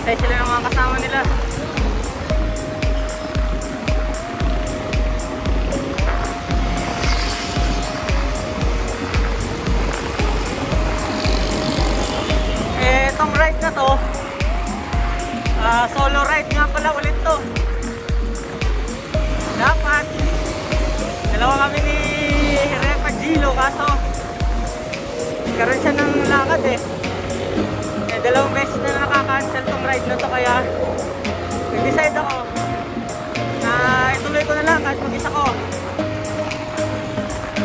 Nagsasay sila ng mga kasama nila. Itong ride na to, solo ride nga pala ulit to. Dapat dalawa kami ni Repa Gilo, kaso nagkaroon siya ng lakad eh. Dalawang beses na nakaka-cancel tong ride na to, kaya nag-decide ako na ituloy ko na lang kahit mag-isa ko.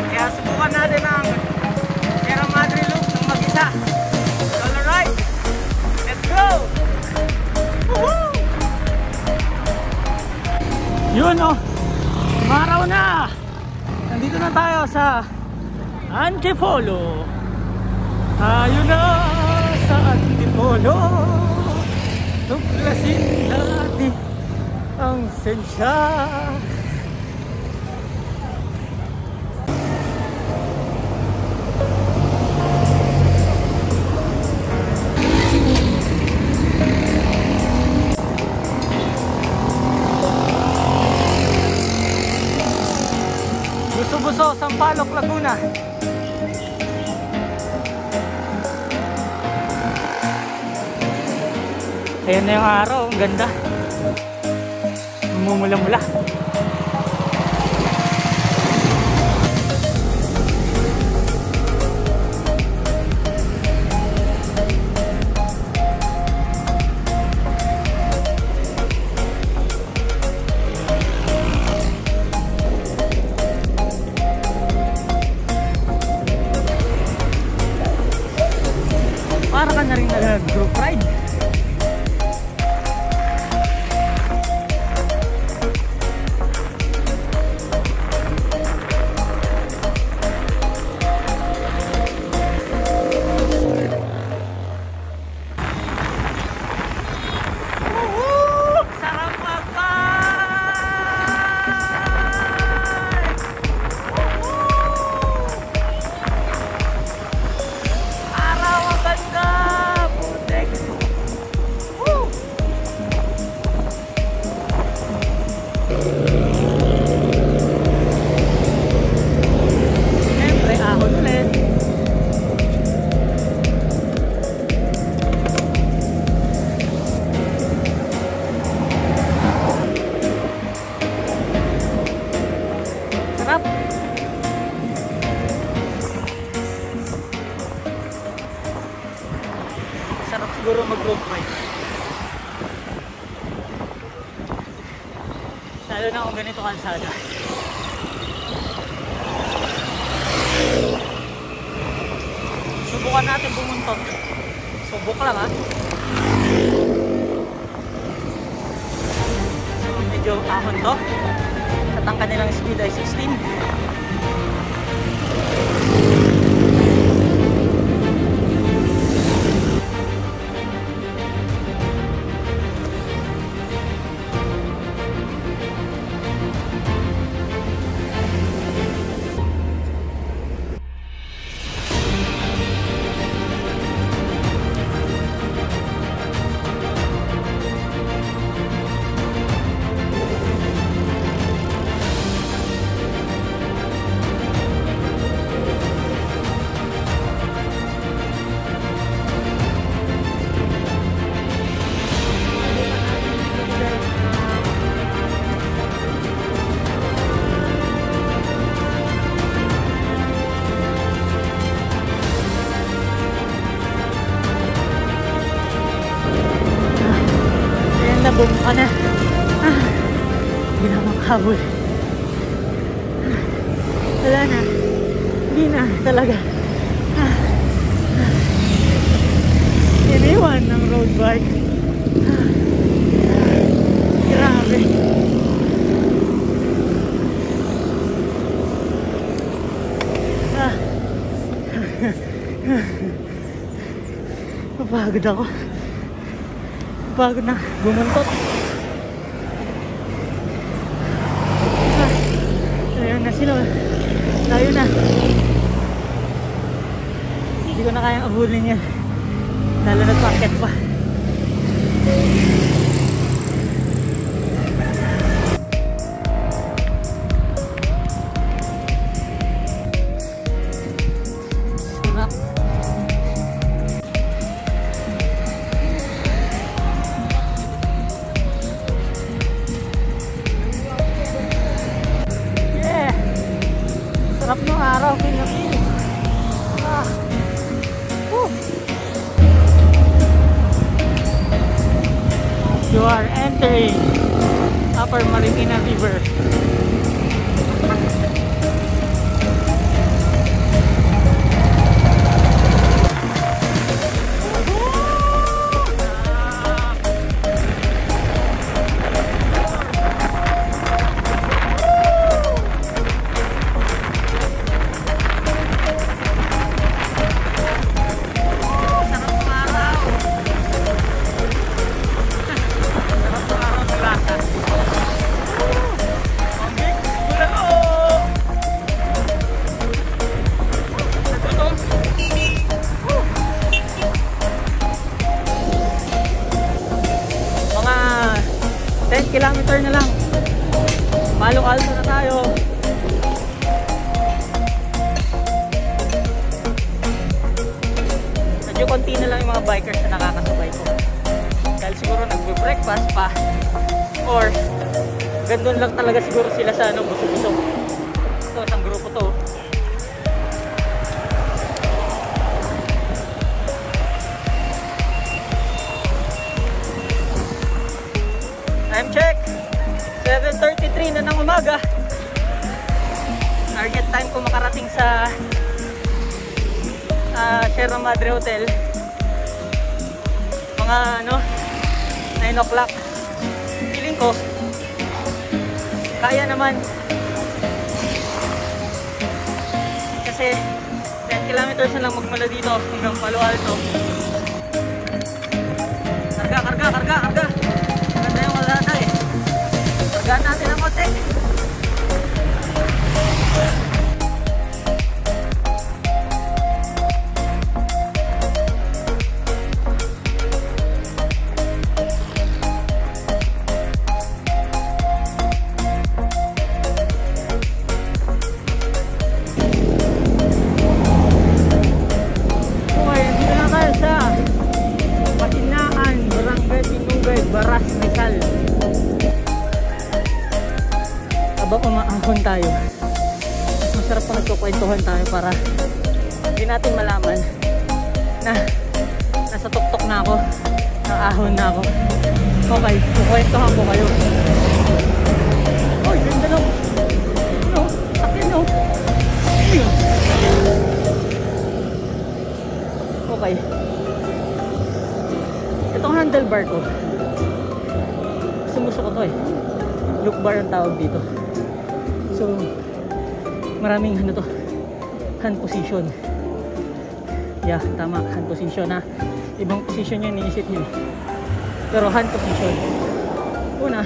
Kaya subukan natin ang Sierra Madre Loop ng mag-isa. Solo ride! Let's go! Woohoo! Yun o! Umaraw na! Nandito na tayo sa Antipolo. Tayo na sa Antipolo. Tuklasin natin ang sensya. Buso-buso, Sampaloc, Laguna. Ayan na yung araw, ang ganda. Mumula-mula. Para ka na rin nag-group ride. Sarap siguro mag-road bike. Lalo na kung ganito kalsada. Subukan natin bumuntot. Subok lang ha. So medyo ahon to. At ang kanilang speed ay 16. Nabong ka na. Hindi na makabul. Wala na. Hindi na talaga. Iniwan ng road bike. Grabe. Napagod ako. Pagod na bumuntot. Ayun na sila. Tayo na. Hindi ko na kayang abulin yan. Lalo na packet pa. Sarap ng araw, kinakilig. You are entering Upper Marikina River. Kilometer na lang. Palo Alto na tayo. Medyo konti na lang yung mga bikers na nakakasabay ko. Dahil siguro nagbe-breakfast pa. Or gandun lang talaga siguro sila sa busog-busog. Ito, isang grupo to. Time check, 7:33 na ng umaga. Target time ko makarating sa Sierra Madre Hotel mga 9 o'clock. Feeling ko kaya naman kasi 10 kilometers na lang magmula dito hanggang Palo Alto. Karga. Ganda yung kalsada eh. Kargaan natin ang konti. Okay, dito na tayo sa Patinaan, Barangay Pinugay, Baras, Rizal. Habang umaahon tayo, mas masarap pa nagkukwentuhan tayo para hindi natin malaman na nasa tuktok na ako, naahon na ako. Okay, kukwentuhan ko kayo. Oy, ganda no? No? Akin no? Okay. Itong handlebar ko, sumuso ko to eh. Loop bar ang tawag dito. So, maraming hand position. Yeah, tama, hand position ha. Ibang position yun, iniisip nyo. Pero hand position. Una,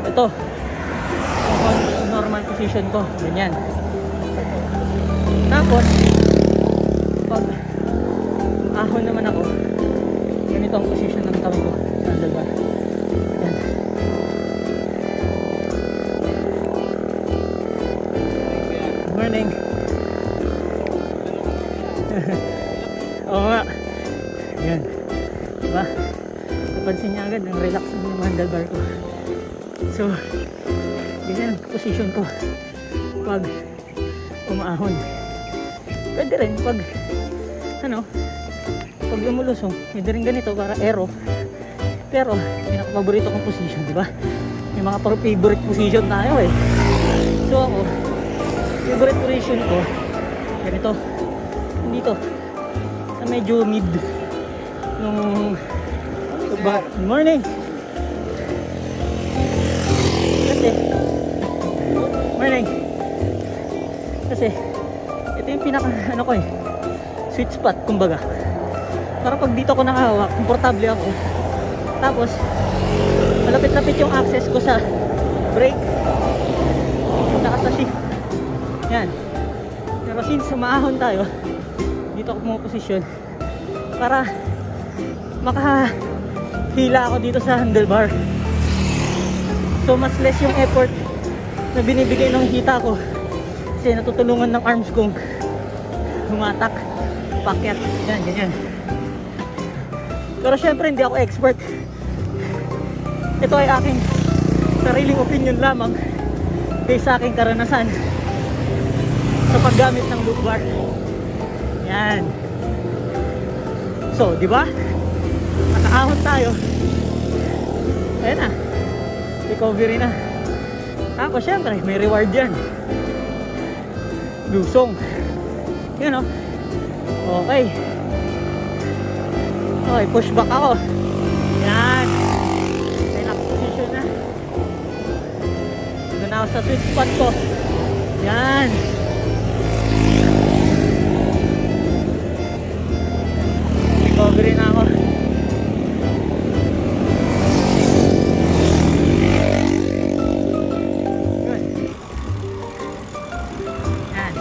ito. Yung normal position ko, ganyan. Tapos, pag ahon naman ako, ganito ang position ng tawag ko sa handlebar. Yan. Morning. Oo nga. Yan. Diba? Napansin niya agad ang relax ng handlebar ko. So, ganyan ang position ko pag umaahon. Pwede rin pag pag lumulusong, pwede rin ganito para aero. Pero, pinaka-paborito kong position, diba? May mga favorite position tayo eh. So ako, favorite position ko ganito, dito sa medyo mid nung good morning kasi ito yung pinaka ko eh, sweet spot kumbaga, para pag dito ko nakahawak komportable ako, tapos malapit-lapit yung access ko sa brake saka sa shift. Yan. Pero since sumaahon tayo, dito ako pumaposisyon para hila ako dito sa handlebar. So mas less yung effort na binibigay ng hita ko kasi natutulungan ng arms kong humatak, pakyat, yan, ganyan. Pero syempre hindi ako expert. Ito ay aking sariling opinion lamang based sa aking karanasan sa paggamit ng loop bar. Yan. So, di ba? Nakaahon tayo. Ayan na. Recovery na. Tapos syempre, may reward yan. Lusong. Yan o. Okay. Okay, push back ako. Yan. Ay, nakaposition na. Doon ako sa sweet spot ko. Yan. Recovery na ako. Good. Yan.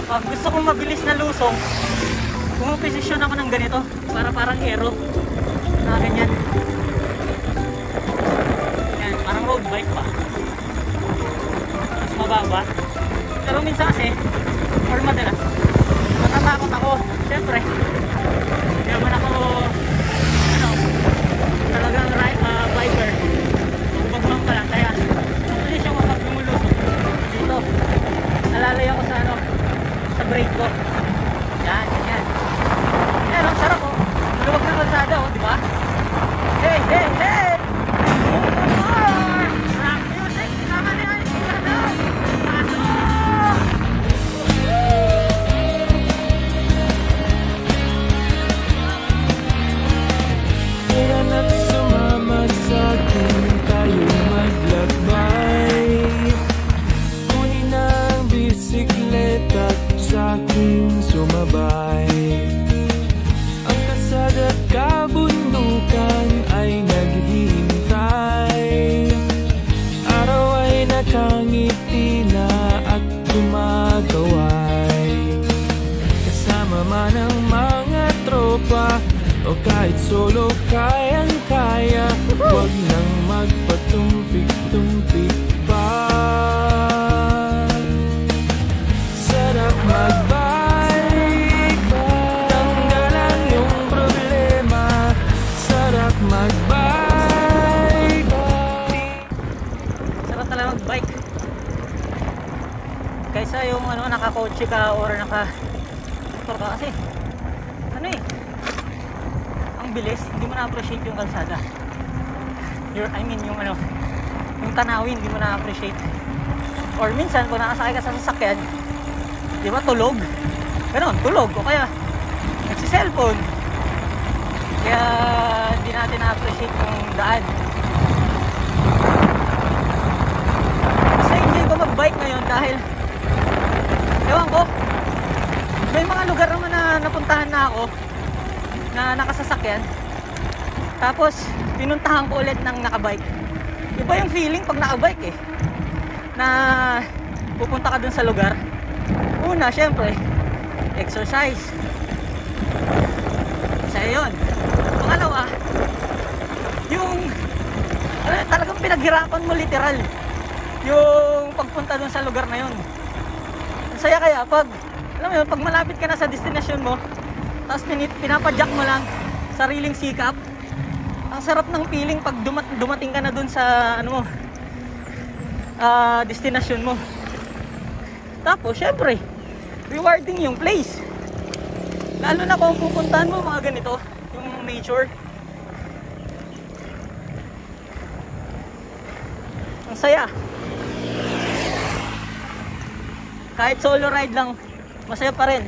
Pag gusto kong mabilis na lusong, pumaposisyon ako ng ganito para parang aero. Ganyan. Yan, parang road bike pa. Mas mababa. Pero minsan kasi, or madalas, natatakot ako. Siyempre, hindi naman ako, talagang biker. Magbagmang pa lang. Kaya, mabilis yung kapag lumulusong. Dito, nalalay ako sa brake ko. Yan, yan. Yan, ang sarap oh. Maluwag na kalsada oh, di ba? Hey, hey, hey! Rock music! Tama na yan! At sumama sa akin tayo maglakbay. Kunin ang bisikleta at sa akin sumabay. Ang kasada at kabundukan ay naghihintay. Araw ay nakangiti na at gumagaway. Kasama man ang mga tropa o kahit solo kayang-kaya, huwag nang magpatumpik-tumpik pa. Sarap magbike, tanggal ang iyong problema. Sarap magbike. Sarap talaga magbike. Kaysa yung nakakotse ka or naka-motor ka kasi ang bilis, hindi mo na-appreciate yung kalsada. Yung tanawin, hindi mo na-appreciate. Or minsan, kung nakasakay ka sa sasakyan, di ba, tulog? Ganon, tulog. O kaya, nagsi-cellphone. Kaya, hindi natin na-appreciate yung daan. Mas na-enjoy ko mag-bike ngayon dahil, ewan ko, may mga lugar naman na napuntahan na ako na nakasasakyan, tapos pinuntahan ko ulit ng nakabike. Iba yung feeling pag nakabike na pupunta ka dun sa lugar. Una, syempre exercise, isa yun. Pangalawa, yung talagang pinaghirapan mo literal yung pagpunta dun sa lugar na yun. Masaya kaya pag, alam mo yun, pag malapit ka na sa destination mo, tapos pinapadyak mo lang, sariling sikap. Ang sarap ng feeling pag dumating ka na dun sa destination mo. Tapos syempre, rewarding yung place. Lalo na kung pupuntahan mo mga ganito, yung nature. Ang saya. Kahit solo ride lang, masaya pa rin.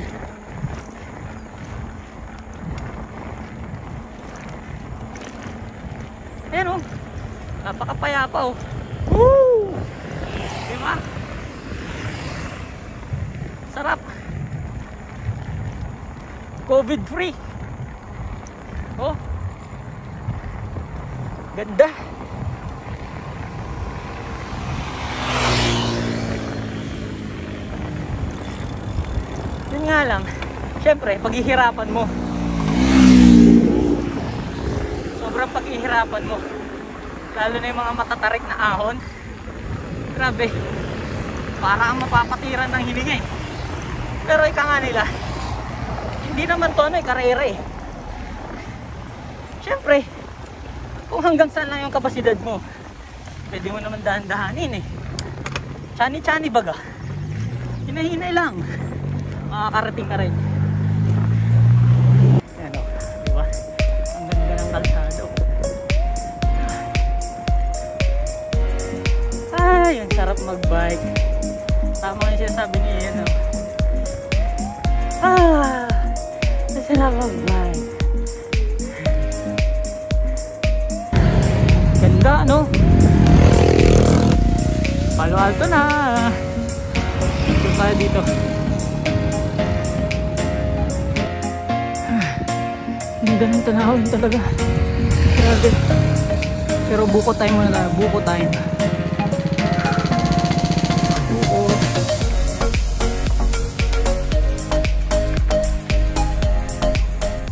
Ayan o, napakapayapa o. Woo! Diba? Sarap. COVID free. Oh, ganda. Yun nga lang, syempre paghihirapan mo sobrang paghihirapan mo. Lalo na yung mga matatarik na ahon. Grabe. Para kang mapapatiran ng hininga eh. Pero ika nga nila, hindi naman to ano eh, karere eh. Siyempre, kung hanggang saan lang yung kapasidad mo, pwede mo naman dahan-dahanin eh. Chani-chani baga. Hinahinay lang. Makakarating ka rin. Ayan o, diba? Ang ganda ng kalsado. Ay, ang sarap mag-bike. Tama yung sinasabi ni Ian o. Ang sarap mag-bike. Ganda, no? Palo Alto na. Ito tayo dito. Ganda ng tanawin talaga. Grabe. Pero buko time muna tayo. Buko time. Buko.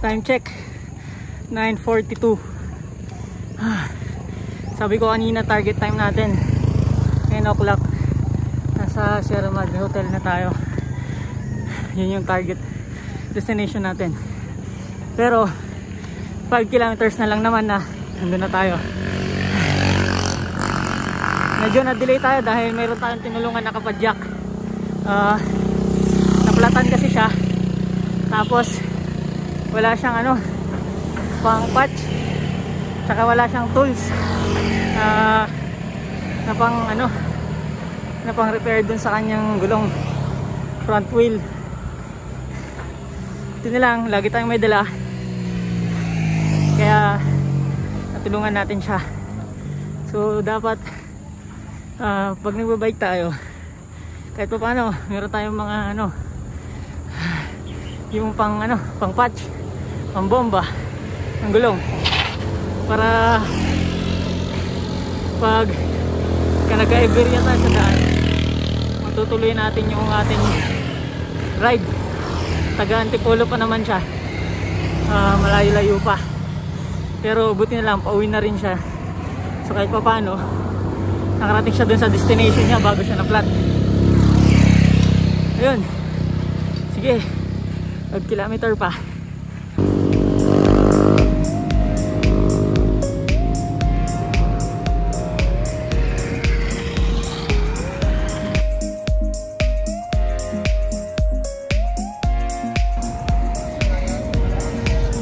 Time check. 9:42. Sabi ko kanina target time natin 9 o'clock. Nasa Sierra Madre Hotel na tayo. Yun yung target destination natin. Pero 5 kilometers na lang naman na nandun na tayo. Medyo na-delay tayo dahil mayroon tayong tinulungan na kapadyak. Naplatan kasi siya. Tapos wala siyang ano, pang patch. Tsaka wala siyang tools na pang ano, na pang repair dun sa kanyang gulong front wheel. Ito na lang, lagi tayong may dala. Kaya natulungan natin siya. So dapat pag nagbabike tayo, kahit pa paano meron tayong mga ano, yung pang ano, pang patch, pang bomba ng gulong, para pag nagka-Iberia tayo sa daan, matutuloy natin yung ating ride. Taga Antipolo pa naman siya, malayo-layo pa, pero buti na lang pauwi na rin siya. So kahit pa paano nakarating siya dun sa destination niya bago siya na-flat. Ayun, sige, 5 kilometer pa.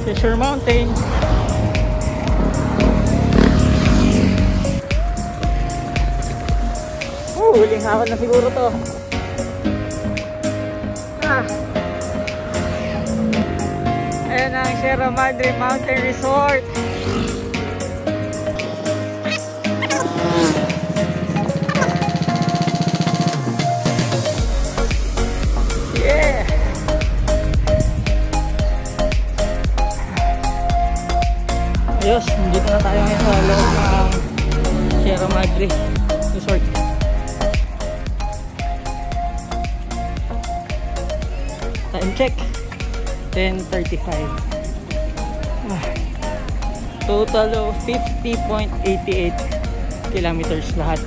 Fisher Mountain. Huling hawal na siguro to. Ayan ang Sierra Madre Mountain Resort. Yeah. Ayos, nandito na tayo ngayon sa loob ng Sierra Madre Resort. Time check 10:35. Total of 50.88 kilometers lahat.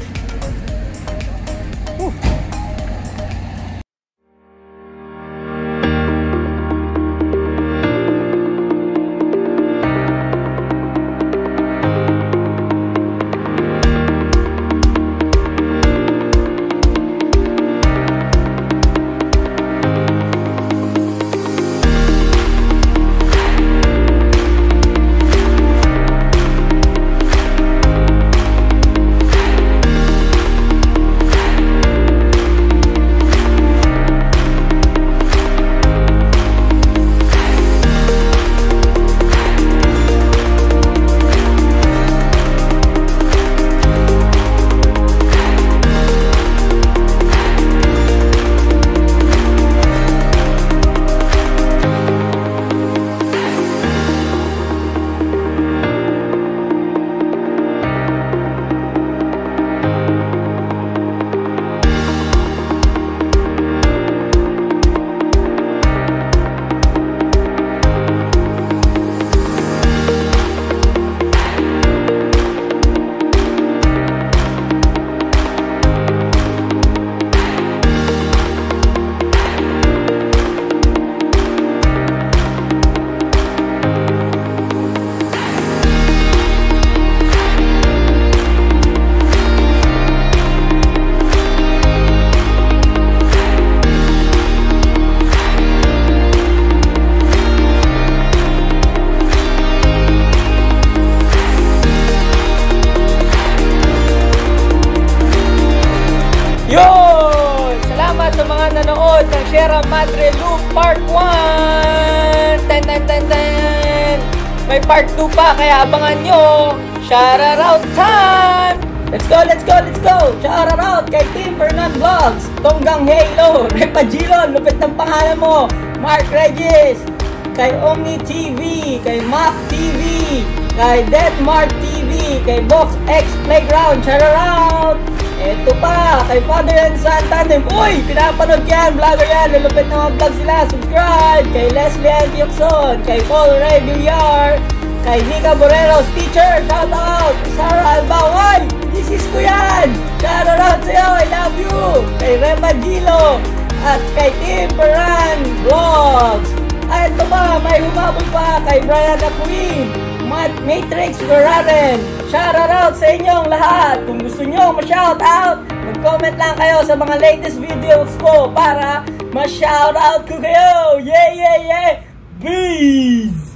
Sierra Madre Loop Part 1! Ten, ten, ten, ten! May Part 2 pa, kaya abangan nyo! Shoutout time! Let's go, let's go, let's go! Shoutout kay Team Fernan Vlogs, Tonggang Halo, Repa Gilon, lupit ng pangalan mo, Mark Regis, kay Omni TV, kay Mac TV, kay Deathmart TV, kay Box X Playground, shoutout! Eto pa, kay Father and Son Tandem. Uy, pinapanood yan, vlogger yan, lulupit na mga vlog sila, subscribe! Kay Leslie Antioxon, kay Paul Ray Villar, kay Nika Boreros, teacher, shoutout! Sarah Albaway, this is ko yan! Shoutout sa'yo, I love you! Kay Repa Gilo, at kay Team Fernan Vlogs. Ay, ito pa, may humabol pa kay Brian Aquin, Matrix Ferraren. Shoutout sa inyong lahat. Kung gusto nyo ma-shoutout, mag-comment lang kayo sa mga latest videos ko para ma-shoutout ko kayo. Yeah, yeah, yeah! Peace!